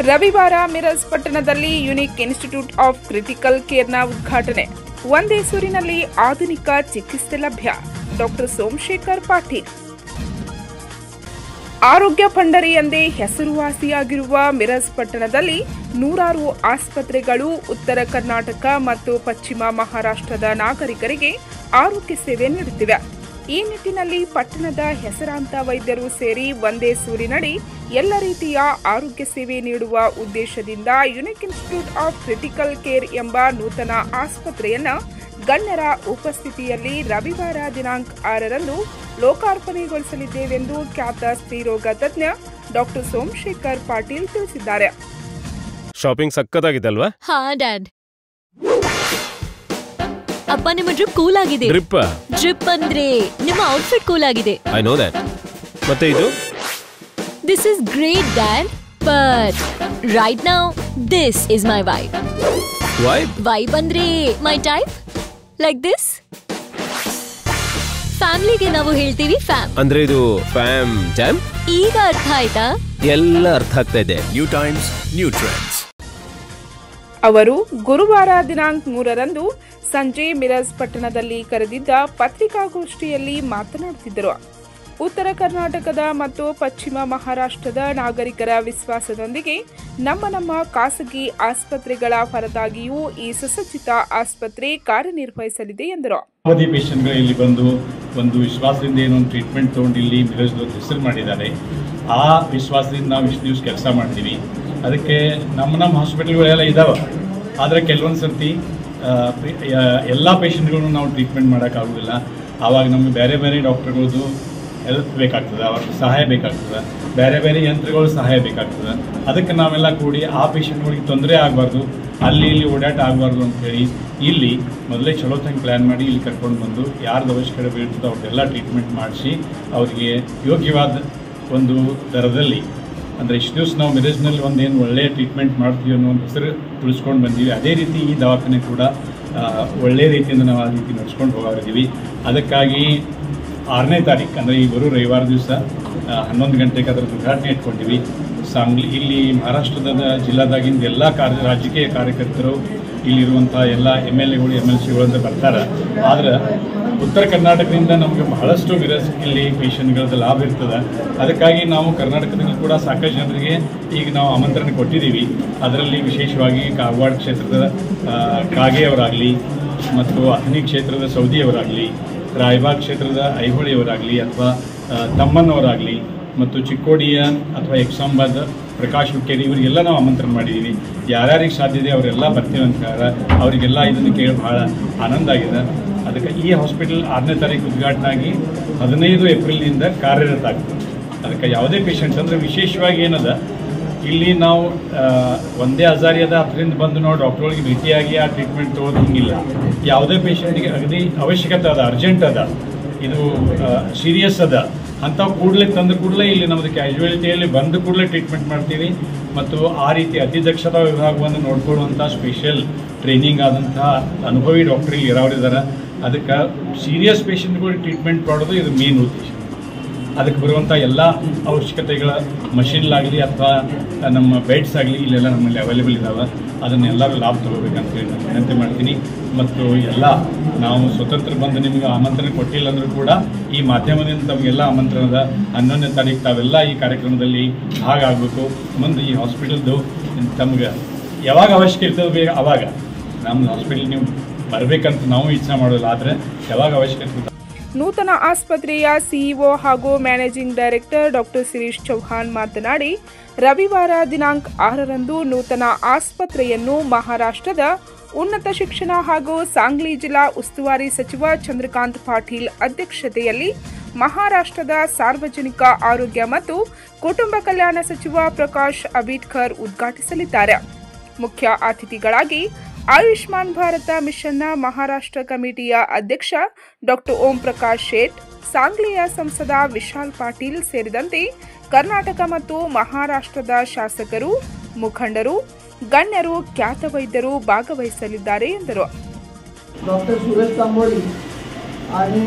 ರವಿವಾರ ಮಿರಜ್ ಪಟ್ಟಣದಲ್ಲಿ unique institute of critical ಕೇರ್ನ ಉದ್ಘಾಟನೆ. ಒಂದೇ ಸೂರಿನಲ್ಲಿ ಆಧುನಿಕ ಚಿಕಿತ್ಸೆ ಲಭ್ಯ. ಡಾಕ್ಟರ್ ಸೋಮಶೇಖರ್ ಪಾಟೀಲ್. ಆರೋಗ್ಯ ಪಂಡರಿ ಎಂದೇ ಹೆಸರುವಾಸಿಯಾಗಿರುವ ಮಿರಜ್ ಪಟ್ಟಣದಲ್ಲಿ ನೂರಾರು ಆಸ್ಪತ್ರೆಗಳು ಉತ್ತರ ಕರ್ನಾಟಕ ಮತ್ತು ಪಶ್ಚಿಮ ಮಹಾರಾಷ್ಟ್ರದ ನಾಗರಿಕರಿಗೆ ಆರೋಗ್ಯ ಸೇವೆ ನೀಡುತ್ತಿವೆ. ಈ ನಿಟ್ಟಿನಲ್ಲಿ ಪಟ್ಟಣದ ಹೆಸರಾಂತ ವೈದ್ಯರು ಸೇರಿ ಒಂದೇ ಸೂರಿನಡಿ ಎಲ್ಲ ರೀತಿಯ ಆರೋಗ್ಯ ಸೇವೆ ನೀಡುವ ಉದ್ದೇಶದಿಂದ unique institute of critical care ಎಂಬ ನೂತನ ಆಸ್ಪತ್ರೆಯನ್ನು ಗಣ್ಯರ ಉಪಸ್ಥಿತಿಯಲ್ಲಿ ರವಿವಾರ ದಿನಾಂಕ 6ರಂದು ಲೋಕಾರ್ಪಣೆಗೊಳಿಸಲಿದ್ದೇವೆಂದು ಖ್ಯಾತ ಸ್ತ್ರೀರೋಗ ತಜ್ಞ ಡಾಕ್ಟರ್ ಸೋಮಶೇಖರ್ ಪಾಟೀಲ್ ತಿಳಿಸಿದ್ದಾರೆ. ಶಾಪಿಂಗ್ ಸಕ್ಕತ್ತಾಗಿದೆ ಅಲ್ವಾ? ಹಾ ಡ್ಯಾಡ್. ಅಪ್ಪ ನಿಮ್ಮ ಡ್ರಿಪ್ ಕೂಲ್ ಆಗಿದೆ. ಡ್ರಿಪ್ ಅಂದ್ರೆ ನಿಮ್ಮ ಔಟ್ಫಿಟ್ ಕೂಲ್ ಆಗಿದೆ. I know that. ಮತ್ತೆ ಇದು? This is great dad, but right now this is my vibe. Vibe ಅಂದ್ರೆ ಮೈ ಟೈಪ್, ಲೈಕ್ ದಿಸ್. ಫ್ಯಾಮಿಲಿಗೆ ನಾವು ಹೇಳ್ತೀವಿ ಫ್ಯಾಮ್. ಅಂದ್ರೆ ಇದು ಫ್ಯಾಮ್ ಜಾಮ್. ಈಗ ಅರ್ಥ ಆಯ್ತಾ? ಎಲ್ಲ ಅರ್ಥ ಆಗ್ತಾ ಇದೆ. New times, new trends. ಅವರು ಗುರುವಾರ ದಿನಾಂಕ 3ರಂದು ಸಂಜೆ ಮಿರಜ್ ಪಟ್ಟಣದಲ್ಲಿ ಕರೆದಿದ್ದ ಪತ್ರಿಕಾಗೋಷ್ಠಿಯಲ್ಲಿ ಮಾತನಾಡುತ್ತಿದ್ದರು. ಉತ್ತರ ಕರ್ನಾಟಕದ ಮತ್ತು ಪಶ್ಚಿಮ ಮಹಾರಾಷ್ಟ್ರದ ನಾಗರಿಕರ ವಿಶ್ವಾಸದೊಂದಿಗೆ ನಮ್ಮ ಖಾಸಗಿ ಆಸ್ಪತ್ರೆಗಳ ಹೊರತಾಗಿಯೂ ಈ ಸುಸಜ್ಜಿತ ಆಸ್ಪತ್ರೆ ಕಾರ್ಯನಿರ್ವಹಿಸಲಿದೆ ಎಂದರು. ಅವಧಿ ಪೇಷಂಟ್ಗಳು ಇಲ್ಲಿ ಬಂದು ಒಂದು ವಿಶ್ವಾಸದಿಂದ ಏನೋ ಒಂದು ಟ್ರೀಟ್ಮೆಂಟ್ ತೊಗೊಂಡು ಇಲ್ಲಿ ಮಿರಜ್ ಹೆಸರು ಮಾಡಿದ್ದಾರೆ. ಆ ವಿಶ್ವಾಸದಿಂದ ನಾವು ಇಷ್ಟು ದಿವಸ ಕೆಲಸ ಮಾಡ್ತೀವಿ. ಅದಕ್ಕೆ ನಮ್ಮ ಹಾಸ್ಪಿಟಲ್ಗಳೆಲ್ಲ ಇದ್ದಾವೆ. ಆದರೆ ಕೆಲವೊಂದು ಸರ್ತಿ ಎಲ್ಲ ಪೇಷಂಟ್ಗಳನ್ನು ನಾವು ಟ್ರೀಟ್ಮೆಂಟ್ ಮಾಡೋಕ್ಕಾಗೋದಿಲ್ಲ. ಆವಾಗ ನಮಗೆ ಬೇರೆ ಬೇರೆ ಡಾಕ್ಟರ್ಗಳದ್ದು ಹೆಲ್ಪ್ ಬೇಕಾಗ್ತದೆ, ಅವ್ರಿಗೆ ಸಹಾಯ ಬೇಕಾಗ್ತದೆ, ಬೇರೆ ಬೇರೆ ಯಂತ್ರಗಳು ಸಹಾಯ ಬೇಕಾಗ್ತದೆ. ಅದಕ್ಕೆ ನಾವೆಲ್ಲ ಕೂಡಿ ಆ ಪೇಷಂಟ್ಗಳಿಗೆ ತೊಂದರೆ ಆಗಬಾರ್ದು, ಅಲ್ಲಿ ಇಲ್ಲಿ ಓಡಾಟ ಆಗಬಾರ್ದು ಅಂಥೇಳಿ ಇಲ್ಲಿ ಮೊದಲೇ ಚಲೋತ್ತಂಗೆ ಪ್ಲ್ಯಾನ್ ಮಾಡಿ ಇಲ್ಲಿ ಕರ್ಕೊಂಡು ಬಂದು ಯಾರ್ದು ಅವಶ್ಯಕತೆ ಬೀಳ್ತದೆ ಅವ್ರದ್ದೆಲ್ಲ ಟ್ರೀಟ್ಮೆಂಟ್ ಮಾಡಿಸಿ ಅವರಿಗೆ ಯೋಗ್ಯವಾದ ಒಂದು ದರದಲ್ಲಿ, ಅಂದರೆ ಇಷ್ಟು ದಿವಸ ನಾವು ಮಿರಜ್ನಲ್ಲಿ ಒಂದೇನು ಒಳ್ಳೆಯ ಟ್ರೀಟ್ಮೆಂಟ್ ಮಾಡ್ತೀವಿ ಅನ್ನೋ ಒಂದು ಹೆಸರು ಉಳಿಸ್ಕೊಂಡು ಬಂದೀವಿ. ಅದೇ ರೀತಿ ಈ ದವಾಖಾನೆ ಕೂಡ ಒಳ್ಳೆಯ ರೀತಿಯಿಂದ ನಾವು ಆ ರೀತಿ ನಡೆಸ್ಕೊಂಡು ಹೋಗಿದ್ದೀವಿ. ಅದಕ್ಕಾಗಿ 6ನೇ ತಾರೀಕು ಅಂದರೆ ಈ ಬರೋ ರವಿವಾರ ದಿವಸ 11 ಗಂಟೆಗೆ ಅದರ ಉದ್ಘಾಟನೆ ಇಟ್ಕೊಂಡಿವಿ. ಸಾಂಗ್ಲಿ ಇಲ್ಲಿ ಮಹಾರಾಷ್ಟ್ರದ ಜಿಲ್ಲಾದಾಗಿಂದ ಎಲ್ಲ ರಾಜಕೀಯ ಕಾರ್ಯಕರ್ತರು ಇಲ್ಲಿರುವಂಥ ಎಲ್ಲ MLAಗಳು MLCಗಳು ಅಂತ ಬರ್ತಾರೆ. ಆದರೆ ಉತ್ತರ ಕರ್ನಾಟಕದಿಂದ ನಮಗೆ ಬಹಳಷ್ಟು ಮಿರಜ್ ಇಲ್ಲಿ ಪೇಷಂಟ್ಗಳದ್ದು ಲಾಭ ಇರ್ತದೆ. ಅದಕ್ಕಾಗಿ ನಾವು ಕರ್ನಾಟಕದಲ್ಲಿ ಕೂಡ ಸಾಕಷ್ಟು ಜನರಿಗೆ ಈಗ ನಾವು ಆಮಂತ್ರಣ ಕೊಟ್ಟಿದ್ದೀವಿ. ಅದರಲ್ಲಿ ವಿಶೇಷವಾಗಿ ಕಾಗವಾಡ ಕ್ಷೇತ್ರದ ಕಾಗೆಯವರಾಗಲಿ ಮತ್ತು ಅಥಣಿ ಕ್ಷೇತ್ರದ ಸೌದಿಯವರಾಗಲಿ, ರಾಯಬಾಗ್ ಕ್ಷೇತ್ರದ ಐಹೊಳೆಯವರಾಗಲಿ ಅಥವಾ ತಮ್ಮನ್ನವರಾಗಲಿ ಮತ್ತು ಚಿಕ್ಕೋಡಿಯ ಅಥವಾ ಎಕ್ಸಾಂಬಾದ್ ಪ್ರಕಾಶ್ ಹುಕ್ಕೇರಿ ಇವರಿಗೆಲ್ಲ ನಾವು ಆಮಂತ್ರಣ ಮಾಡಿದ್ದೀವಿ. ಯಾರ್ಯಾರಿಗೆ ಸಾಧ್ಯ ಇದೆ ಅವರೆಲ್ಲ ಬರ್ತೀವಿ ಅಂತ ಅವರಿಗೆಲ್ಲ ಇದನ್ನು ಕೇಳಿ ಭಾಳ ಆನಂದ ಆಗಿದೆ. ಅದಕ್ಕೆ ಈ ಹಾಸ್ಪಿಟಲ್ 6ನೇ ತಾರೀಕು ಉದ್ಘಾಟನೆ ಆಗಿ 15 ಏಪ್ರಿಲ್ನಿಂದ ಕಾರ್ಯರತ ಆಗ್ತದೆ. ಅದಕ್ಕೆ ಯಾವುದೇ ಪೇಷಂಟ್ಸ್ ಅಂದರೆ ವಿಶೇಷವಾಗಿ ಏನದ ಇಲ್ಲಿ ನಾವು ಒಂದೇ ಹಜಾರಿ ಅದ ಅದರಿಂದ ಬಂದು ನಾವು ಡಾಕ್ಟ್ರೊಳಗೆ ಭೇಟಿಯಾಗಿ ಆ ಟ್ರೀಟ್ಮೆಂಟ್ ತೊಗೊಳ್ಳೋದು ಹಿಂಗಿಲ್ಲ. ಯಾವುದೇ ಪೇಷಂಟಿಗೆ ಅಗದಿ ಅವಶ್ಯಕತೆ ಅದ, ಅರ್ಜೆಂಟ್ ಅದ, ಇದು ಸೀರಿಯಸ್ ಅದ ಅಂಥವು ಕೂಡಲೇ ತಂದು ಕೂಡಲೇ ಇಲ್ಲಿ ನಮ್ಮದು ಕ್ಯಾಶುಯಾಲಿಟಿಯಲ್ಲಿ ಬಂದು ಕೂಡಲೇ ಟ್ರೀಟ್ಮೆಂಟ್ ಮಾಡ್ತೀವಿ. ಮತ್ತು ಆ ರೀತಿ ಅತಿ ದಕ್ಷತಾ ವಿಭಾಗವನ್ನು ನೋಡ್ಕೊಳ್ಳುವಂಥ ಸ್ಪೆಷಲ್ ಟ್ರೈನಿಂಗ್ ಆದಂಥ ಅನುಭವಿ ಡಾಕ್ಟ್ರ್ ಇಲ್ಲಿ ಇರೋರಿದ್ದಾರೆ. ಅದಕ್ಕೆ ಸೀರಿಯಸ್ ಪೇಷಂಟ್ಗಳಿಗೆ ಟ್ರೀಟ್ಮೆಂಟ್ ಮಾಡೋದು ಇದು ಮೇನ್ ಉದ್ದೇಶ. ಅದಕ್ಕೆ ಬರುವಂಥ ಎಲ್ಲ ಅವಶ್ಯಕತೆಗಳ ಮಷಿನ್ಲಾಗಲಿ ಅಥವಾ ನಮ್ಮ ಬೆಡ್ಸ್ ಆಗಲಿ ಇಲ್ಲೆಲ್ಲ ನಮ್ಮಲ್ಲಿ ಅವೈಲೇಬಲ್ ಇದ್ದಾವೆ. ಅದನ್ನೆಲ್ಲರೂ ಲಾಭ ತಗೋಬೇಕಂತೇಳಿ ನಾನು ವಿನಂತಿ ಮಾಡ್ತೀನಿ. ಮತ್ತು ಎಲ್ಲ ನಾವು ಸ್ವತಂತ್ರ ಬಂದು ನಿಮಗೆ ಆಮಂತ್ರಣ ಕೊಟ್ಟಿಲ್ಲ ಅಂದರೂ ಕೂಡ ಈ ಮಾಧ್ಯಮದಿಂದ ತಮಗೆಲ್ಲ ಆಮಂತ್ರಣದ 11ನೇ ತಾರೀಕು ತಾವೆಲ್ಲ ಈ ಕಾರ್ಯಕ್ರಮದಲ್ಲಿ ಭಾಗ ಆಗಬೇಕು. ಮುಂದೆ ಈ ಹಾಸ್ಪಿಟಲ್ದು ತಮ್ಗೆ ಯಾವಾಗ ಅವಶ್ಯಕ ಇರ್ತದೆ ಬೇಗ ಅವಾಗ ನಮ್ಮ ಹಾಸ್ಪಿಟಲ್ ನೀವು ಬರಬೇಕಂತ ನಾವು ಇಚ್ಛೆ ಮಾಡೋಲ್ಲ. ಆದರೆ ಯಾವಾಗ ಅವಶ್ಯಕತೆ ನೂತನ ಆಸ್ಪತ್ರೆಯ ಸಿಇಒ ಹಾಗೂ managing director doctor Shirish Chauhan ಮಾತನಾಡಿ, ರವಿವಾರ ದಿನಾಂಕ 6ರಂದು ನೂತನ ಆಸ್ಪತ್ರೆಯನ್ನು ಮಹಾರಾಷ್ಟ್ರದ ಉನ್ನತ ಶಿಕ್ಷಣ ಹಾಗೂ ಸಾಂಗ್ಲಿ ಜಿಲ್ಲಾ ಉಸ್ತುವಾರಿ ಸಚಿವ ಚಂದ್ರಕಾಂತ್ ಪಾಟೀಲ್ ಅಧ್ಯಕ್ಷತೆಯಲ್ಲಿ ಮಹಾರಾಷ್ಟ್ರದ ಸಾರ್ವಜನಿಕ ಆರೋಗ್ಯ ಮತ್ತು ಕುಟುಂಬ ಕಲ್ಯಾಣ ಸಚಿವ ಪ್ರಕಾಶ್ ಅಂಬೇಡ್ಕರ್ ಉದ್ಘಾಟಿಸಲಿದ್ದಾರೆ. ಮುಖ್ಯ ಅತಿಥಿಗಳಾಗಿ ಆಯುಷ್ಮಾನ್ ಭಾರತ ಮಿಷನ್ನ ಮಹಾರಾಷ್ಟ್ರ ಕಮಿಟಿಯ ಅಧ್ಯಕ್ಷ ಡಾಕ್ಟರ್ ಓಂ ಪ್ರಕಾಶ್ ಶೇಟ್, ಸಾಂಗ್ಲಿಯ ಸಂಸದ ವಿಶಾಲ್ ಪಾಟೀಲ್ ಸೇರಿದಂತೆ ಕರ್ನಾಟಕ ಮತ್ತು ಮಹಾರಾಷ್ಟ್ರದ ಶಾಸಕರು, ಮುಖಂಡರು, गण्यरू ख्यात वैद्यरू भागवहिसलिದ್ದಾರೆ ಎಂದರು. डॉक्टर सुरेश तांबोळी आणि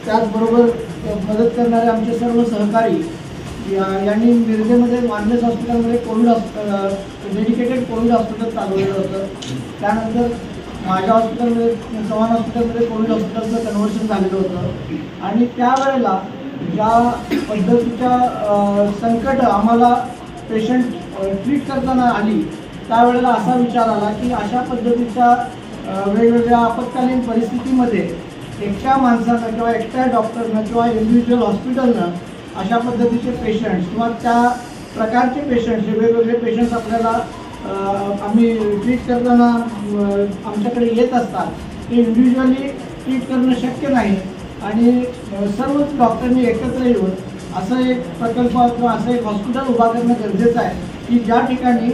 त्याचबरोबर मदत करणारे आमचे सर्व सहकारी यांनी मिरजेमध्ये मानस हॉस्पिटलमध्ये डेडिकेटेड कोविड हॉस्पिटल चालवलेलं होतं. त्यानंतर माझ्या हॉस्पिटलमध्ये चव्हाण हॉस्पिटलमध्ये कोविड हॉस्पिटलचं कन्व्हर्शन झालेलं होतं. आणि त्यावेळेला ज्या पद्धतीच्या संकट आम्हाला पेशंट ट्रीट करताना आली, त्यावेळेला असा विचार आला की अशा पद्धतीच्या वेगवेगळ्या आपत्कालीन परिस्थितीमध्ये एकट्या माणसानं किंवा एकट्या डॉक्टरनं किंवा इंडिव्हिज्युअल हॉस्पिटलनं अशा पद्धतीचे पेशंट्स किंवा त्या प्रकारचे पेशंट्स जे वेगवेगळे पेशंट्स आपल्याला आम्ही ट्रीट करताना आमच्याकडे येत असतात, ते इंडिव्हिज्युअली ट्रीट करणं शक्य नाही. आणि सर्वच डॉक्टरनी एकत्र येऊन असं एक प्रकल्प किंवा असं एक हॉस्पिटल उभा करणं गरजेचं आहे की ज्या ठिकाणी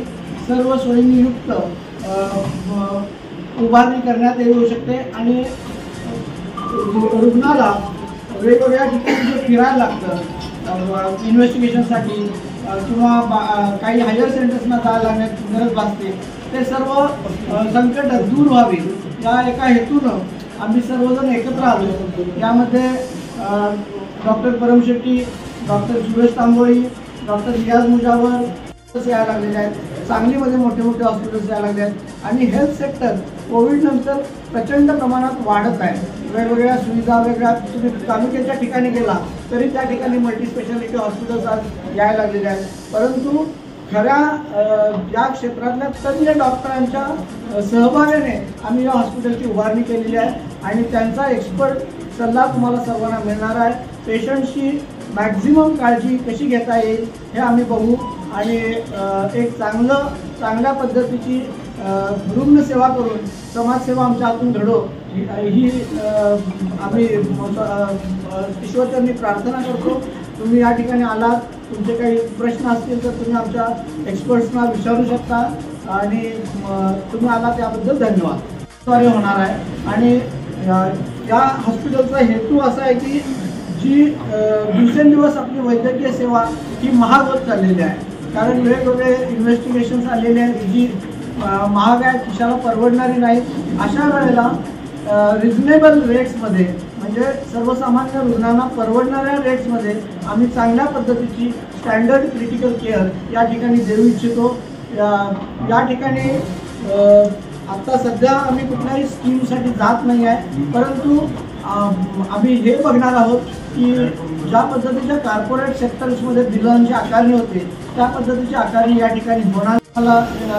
सर्व सोयींयुक्त उभारणी करण्यात येऊ शकते आणि रुग्णाला वेगवेगळ्या ठिकाणी जे फिरायला लागतं इन्व्हेस्टिगेशनसाठी किंवा काही हायर सेंटर्सना जायला लागण्याची गरज भासते, ते सर्व संकट दूर व्हावी या एका हेतूनं आम्ही सर्वजण एकत्र आलो. यामध्ये डॉक्टर परम शेट्टी, डॉक्टर सुरेश तांबोळी, डॉक्टर रियाज मुजावर यायला लागलेले आहेत. सांगलीमध्ये मोठे मोठे हॉस्पिटल्स यायला लागले आहेत. आणि हेल्थ सेक्टर कोविडनंतर प्रचंड प्रमाणात वाढत आहे. वेगवेगळ्या सुविधा वेगळ्या तुम्ही तालुक्याच्या ठिकाणी गेला तरी त्या ठिकाणी मल्टीस्पेशालिटी हॉस्पिटल्स आज यायला लागलेले आहेत. परंतु खऱ्या या क्षेत्रातल्या तज्ज्ञ डॉक्टरांच्या सहभागाने आम्ही या हॉस्पिटलची उभारणी केलेली आहे आणि त्यांचा एक्सपर्ट सल्ला तुम्हाला सर्वांना मिळणार आहे. पेशंटची मॅक्झिमम काळजी कशी घेता येईल हे आम्ही बघू आणि एक चांगल्या पद्धतीची रुग्णसेवा करून समाजसेवा आमच्या हातून घडो ही आम्ही ईश्वरचरणी प्रार्थना करतो. तुम्ही या ठिकाणी आलात, तुमचे काही प्रश्न असतील तर तुम्ही आमच्या एक्सपर्ट्सना विचारू शकता आणि तुम्ही आलात त्याबद्दल धन्यवाद. द्वारे होणार आहे आणि या हॉस्पिटलचा हेतू असा आहे की जी दिवसेंदिवस आपली वैद्यकीय सेवा ही महाग होत चाललेली आहे. कारण वेगवेगळे इन्व्हेस्टिगेशन्स आलेले आहेत जी महाग आहे, खिशाला परवडणारी नाहीत. अशा वेळेला रिजनेबल रेट्समध्ये म्हणजे सर्वसामान्य रुग्णांना परवडणाऱ्या रेट्समध्ये आम्ही चांगल्या पद्धतीची स्टँडर्ड क्रिटिकल केअर या ठिकाणी देऊ इच्छितो. या ठिकाणी आत्ता सध्या आम्ही कुठल्याही स्कीमसाठी जात नाही आहे, परंतु आम्ही हे बघणार आहोत की ज्या पद्धतीच्या कॉर्पोरेट सेक्टर्समध्ये बिलांची आकारणी होते त्या पद्धतीची आकारणी या ठिकाणी होणार. मला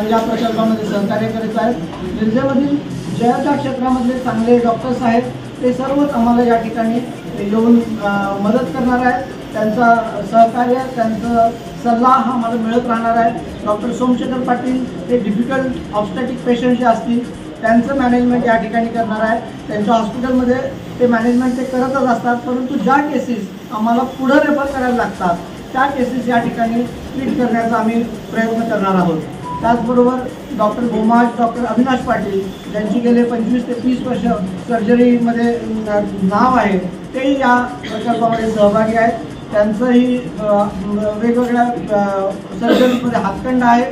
या प्रकल्पामध्ये सहकार्य करायचं आहे. मिरजेमधील ज्या क्षेत्रामधले चांगले डॉक्टर्स आहेत ते सर्वच आम्हाला या ठिकाणी येऊन मदत करणार आहेत. त्यांचा सहकार्य, त्यांचा सल्ला हा मला मिळत राहणार आहे. डॉक्टर सोमशेखर पाटील हे डिफिकल्ट ऑब्स्टॅटिक पेशंट जे असतील त्यांचं मॅनेजमेंट या ठिकाणी करणार आहे. त्यांच्या हॉस्पिटलमध्ये ते मॅनेजमेंट ते करतच असतात, परंतु ज्या केसेस आम्हाला पुढं रेफर करायला लागतात त्या केसेस या ठिकाणी ट्रीट करण्याचा आम्ही प्रयत्न करणार आहोत. त्याचबरोबर डॉक्टर गोमाज, डॉक्टर अविनाश पाटील ज्यांची गेले 25 ते 30 वर्ष सर्जरीमध्ये नाव आहे, तेही या प्रकल्पामध्ये सहभागी आहेत. त्यांचंही वेगवेगळ्या सर्जरीमध्ये हातखंड आहे,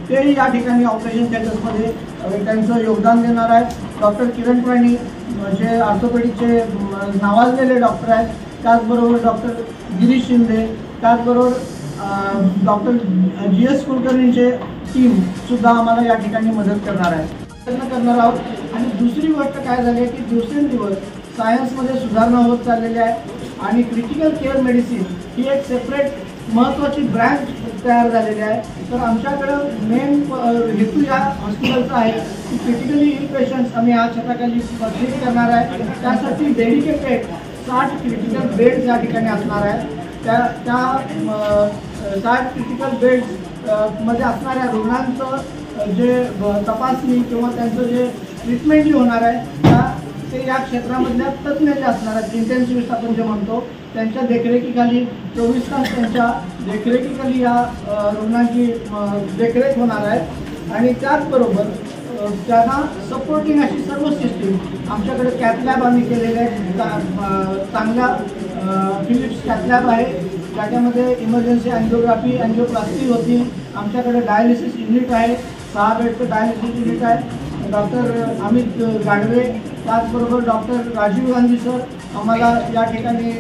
तेही या ठिकाणी ऑपरेशन थिएटर्समध्ये त्यांचं योगदान देणार आहे. डॉक्टर किरण प्राणी जे ऑर्थोपेडिकचे नावाजलेले डॉक्टर आहेत, त्याचबरोबर डॉक्टर गिरीश शिंदे, त्याचबरोबर डॉक्टर GS कुलकर्णींचे टीमसुद्धा आम्हाला या ठिकाणी मदत करणार आहे, प्रयत्न करणार आहोत. आणि दुसरी गोष्ट काय झाली आहे की दिवसेंदिवस सायन्समध्ये सुधारणा होत चाललेली आहे आणि क्रिटिकल केअर मेडिसिन ही एक सेपरेट महत्त्वाची ब्रँच तयार झालेली आहे. तर आमच्याकडं मेन हेतू या हॉस्पिटलचा आहे की क्रिटिकली इल पेशंट्स आम्ही या छताखाली ट्रीट करणार आहे. त्यासाठी डेडिकेटेड 60 क्रिटिकल बेड्स या ठिकाणी असणार आहे. त्या 60 क्रिटिकल बेड्स मध्ये असणाऱ्या रुग्णांचं जे तपासणी किंवा त्यांचं जे ट्रीटमेंट जी होणार आहे ते या क्षेत्रामधल्या तज्ज्ञ जे असणार आहेत, इंटेन्सिव्हिस्ट आपण जे म्हणतो, त्यांच्या देखरेखीखाली 24 तास त्यांच्या देखरेखीखाली या रुग्णांची देखरेख होणार आहे. आणि त्याचबरोबर त्यांना सपोर्टिंग अशी सर्व सिस्टीम आमच्याकडे कॅथलॅब आम्ही केलेले आहेत. चांगल्या फिलिप्स कॅथलॅब आहे ज्याच्यामध्ये इमर्जन्सी अँजिओग्राफी, अँजिओप्लास्टी होती. आमच्याकडे डायलिसिस युनिट आहे, 6 बेडचं डायलिसिस युनिट आहे. डॉक्टर अमित गाडवे, त्याचबरोबर डॉक्टर राजीव गांधी सर आम्हाला या ठिकाणी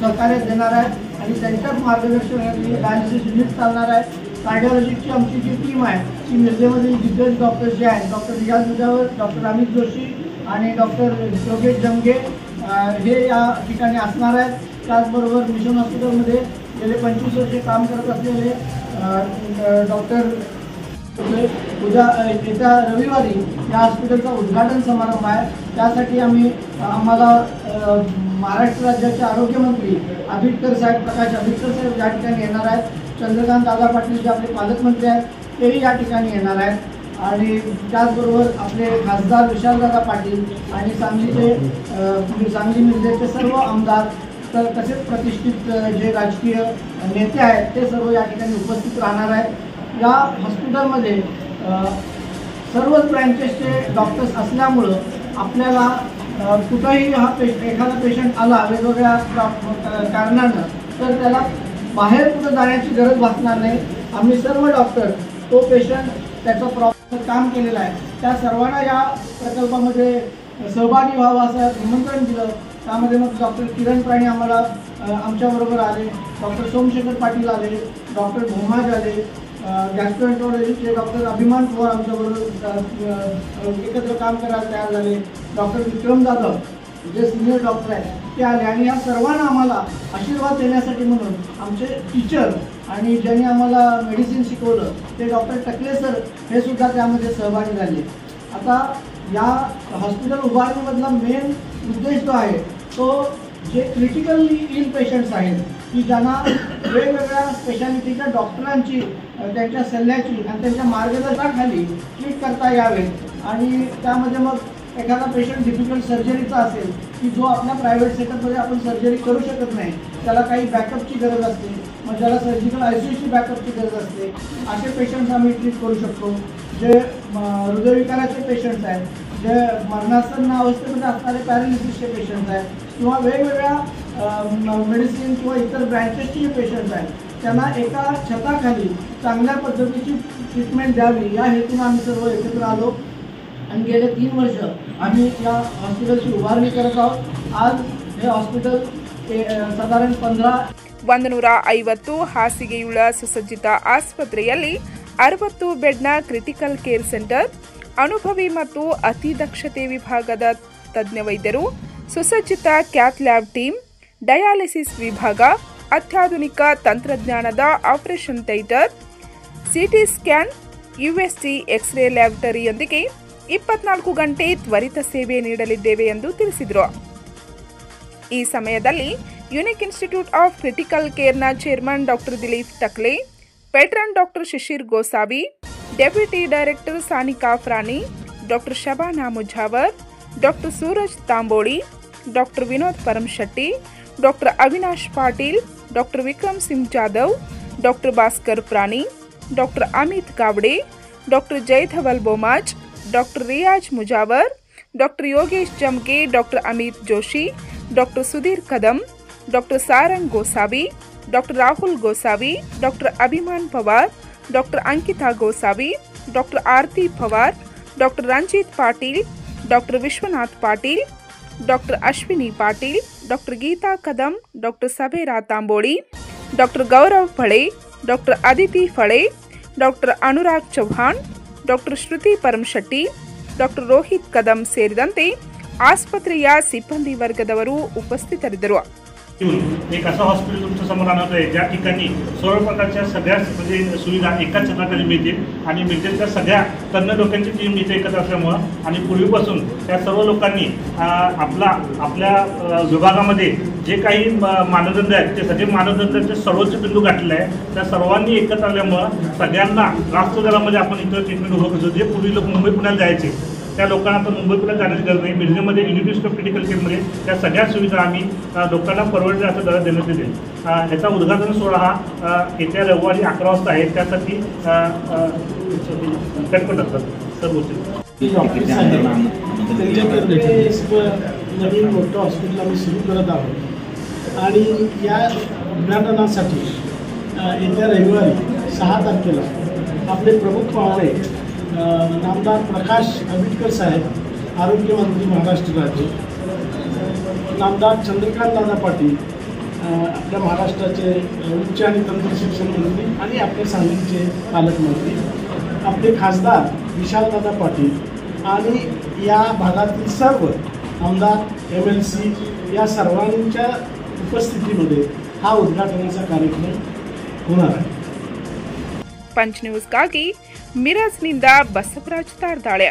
सहकार्य देणार आहेत. आणि त्यांच्याच मार्गदर्शनाखाली डायलिसिस युनिट चालणार आहे. कार्डिओलॉजीची आमची जी टीम आहे ती मिरजेमधील दिग्गज डॉक्टर जे आहेत डॉक्टर रियाज मुजावर, डॉक्टर अमित जोशी आणि डॉक्टर योगेश जमगे हे या ठिकाणी असणार आहेत. त्याचबरोबर मिशन हॉस्पिटलमध्ये गेले 25 वर्षे काम करत असलेले डॉक्टर उद्या येत्या रविवारी या हॉस्पिटलचा उद्घाटन समारंभ आहे. त्यासाठी आम्हाला महाराष्ट्र राज्याचे आरोग्यमंत्री प्रकाश आंबेडकर साहेब या ठिकाणी येणार आहेत. चंद्रकांत दादा पाटील जे आपले पालकमंत्री आहेत तेही या ठिकाणी येणार आहेत. आणि त्याचबरोबर आपले खासदार विशालदादा पाटील आणि सांगली मिरजेचे सर्व आमदार तसेच प्रतिष्ठित जे राजकीय नेते आहेत ते सर्व या ठिकाणी उपस्थित राहणार आहेत. या हॉस्पिटलमध्ये सर्वच ब्रँचेसचे डॉक्टर्स असल्यामुळं आपल्याला कुठंही एखादा पेशंट आला वेगवेगळ्या कारणानं तर त्याला बाहेर कुठं जाण्याची गरज भासणार नाही. आम्ही सर्व डॉक्टर तो पेशंट त्याचं प्रॉपर काम केलेलं आहे त्या सर्वांना या प्रकल्पामध्ये सहभागी व्हावं असं निमंत्रण दिलं. त्यामध्ये मग डॉक्टर किरण प्राणी आम्हाला आमच्याबरोबर आले, डॉक्टर सोमशेखर पाटील आले, डॉक्टर भोमाज आले, गॅस्ट्रोएंटरोलॉजीचे डॉक्टर अभिमान पवार आमच्याबरोबर एकत्र काम करायला तयार झाले, डॉक्टर विक्रम जाधव जे सिनियर डॉक्टर आहेत ते आले. आणि या सर्वांना आम्हाला आशीर्वाद देण्यासाठी म्हणून आमचे टीचर आणि ज्यांनी आम्हाला मेडिसिन शिकवलं ते डॉक्टर टकले सर हे सुद्धा त्यामध्ये सहभागी झाले. आता या हॉस्पिटल उभारणीमधला मेन उद्देश जो आहे तो जे क्रिटिकली इल पेशंट्स आहेत की ज्यांना वेगवेगळ्या स्पेशालिटीच्या डॉक्टरांची त्यांच्या सल्ल्याची आणि त्यांच्या मार्गदर्शनाखाली ट्रीट करता यावे. आणि त्यामध्ये मग एखादा पेशंट डिफिकल्ट सर्जरीचा असेल की जो आपल्या प्रायव्हेट सेटअपमध्ये आपण सर्जरी करू शकत नाही, त्याला काही बॅकअपची गरज असते, मग ज्याला सर्जिकल ICUची बॅकअपची गरज असते, असे पेशंट्स आम्ही ट्रीट करू शकतो. जे हृदयविकाराचे पेशंट्स आहेत, जे मरणासन्न अवस्थेमध्ये असणारे पॅरालिसिसचे पेशंट्स आहेत किंवा वेगवेगळ्या मेडिसिन किंवा इतर ब्रँचेसचे जे पेशंट्स आहेत त्यांना एका छताखाली चांगल्या पद्धतीची ट्रीटमेंट द्यावी या हेतून आम्ही सर्व एकत्र आलो. आणि गेले 3 वर्ष आम्ही या हॉस्पिटलची उभारणी करत आहोत. आज हे हॉस्पिटल ಸಾಧಾರಣ 150 ಹಾಸಿಗೆಯುಳ್ಳ ಸುಸಜ್ಜಿತ ಆಸ್ಪತ್ರೆಯಲ್ಲಿ 60 ಬೆಡ್ನ ಕ್ರಿಟಿಕಲ್ ಕೇರ್ ಸೆಂಟರ್, ಅನುಭವಿ ಮತ್ತು ಅತಿ ದಕ್ಷತೆ ವಿಭಾಗದ ತಜ್ಞ ವೈದ್ಯರು, ಸುಸಜ್ಜಿತ ಕ್ಯಾತ್ ಲ್ಯಾಬ್ ಟೀಮ್, ಡಯಾಲಿಸಿಸ್ ವಿಭಾಗ, ಅತ್ಯಾಧುನಿಕ ತಂತ್ರಜ್ಞಾನದ operation theatre, CT scan, USG X ray ಲ್ಯಾಬೊರೇಟರಿಯೊಂದಿಗೆ 24 ಗಂಟೆ ತ್ವರಿತ ಸೇವೆ ನೀಡಲಿದ್ದೇವೆ ಎಂದು ತಿಳಿಸಿದರು. ಈ ಸಮಯದಲ್ಲಿ ಯುನಿಕ್ ಇನ್ಸ್ಟಿಟ್ಯೂಟ್ ಆಫ್ ಕ್ರಿಟಿಕಲ್ ಕೇರ್ನ chairman doctor Dilip Takle, patron doctor Shishir Gosavi, deputy director Sanika Frani, doctor Shabana Mujawar, doctor Suraj Tamboli, doctor Vinod Paramashetti, doctor Avinash Patil, doctor Vikram Singh Jadhav, doctor Bhaskar Prani, doctor Amit Gawade, doctor Jaydhaval Bomaj, doctor Riyaz Mujawar, doctor Yogesh Jamge, doctor Amit Joshi, doctor Sudhir Kadam, doctor Sarang Gosavi, doctor Rahul Gosavi, doctor Abhiman Pawar, doctor Ankita Gosavi, doctor Aarti Pawar, doctor Ranjit Patil, doctor Vishwanath Patil, doctor Ashwini Patil, doctor Geeta Kadam, doctor Sabera Tamboli, doctor Gaurav Phale, doctor Aditi Phale, doctor Anurag Chauhan, doctor Shruti Paramashetti, doctor Rohit Kadam ಸೇರಿದಂತೆ ಆಸ್ಪತ್ರೆಯ ಸಿಬ್ಬಂದಿ ವರ್ಗದವರು ಉಪಸ್ಥಿತರಿದ್ದರು. एक असं hospital तुमच्या समोर आणत आहे ज्या ठिकाणी सर्व प्रकारच्या सगळ्या म्हणजे सुविधा एकाच छताखाली मिळतील आणि मिरजेच्या सगळ्या तज्ञ लोकांची टीम इथे एकत्र असल्यामुळं आणि पूर्वीपासून त्या सर्व लोकांनी आपल्या विभागामध्ये जे काही मानदंड आहेत ते सगळे मानदंडाचे सर्वोच्च बिंदू गाठलेले आहे. त्या सर्वांनी एकत्र आल्यामुळं सगळ्यांना रास्त दरामध्ये आपण इथं ट्रीटमेंट उभं करतो. जे पूर्वी लोक मुंबई पुण्याला जायचे त्या लोकांना आता मुंबई पुण्यात जाण्याची गरज नाही. मिरजेमध्ये युनिट ऑफ क्रिटिकल केअरमध्ये त्या सगळ्या सुविधा आम्ही लोकांना परवडल्या असं दरात देण्यात येईल. ह्याचा उद्घाटन सोहळा हा येत्या रविवारी 11 वाजता आहे. त्यासाठी कटपट असतात सर्व नवीन मोठं हॉस्पिटल आम्ही सुरू करत आहोत आणि या उद्घाटनासाठी येत्या रविवारी 6 तारखेला आपले प्रमुख पाहुणे नामदार प्रकाश आंबेडकर साहेब, आरोग्यमंत्री महाराष्ट्र राज्य, नामदार चंद्रकांत दादा पाटील, आपल्या महाराष्ट्राचे उच्च आणि तंत्र शिक्षण मंत्री आणि आपले सांगलीचे पालकमंत्री, आपले खासदार विशालदादा पाटील आणि या भागातील सर्व आमदार, MLC या सर्वांच्या उपस्थितीमध्ये हा उद्घाटनाचा कार्यक्रम होणार आहे. ಪಂಚ್ ನ್ಯೂಸ್ಗಾಗಿ ಮಿರಜ್ನಿಂದ ಬಸವರಾಜ್ ತಾರ್ದಾಳೆ.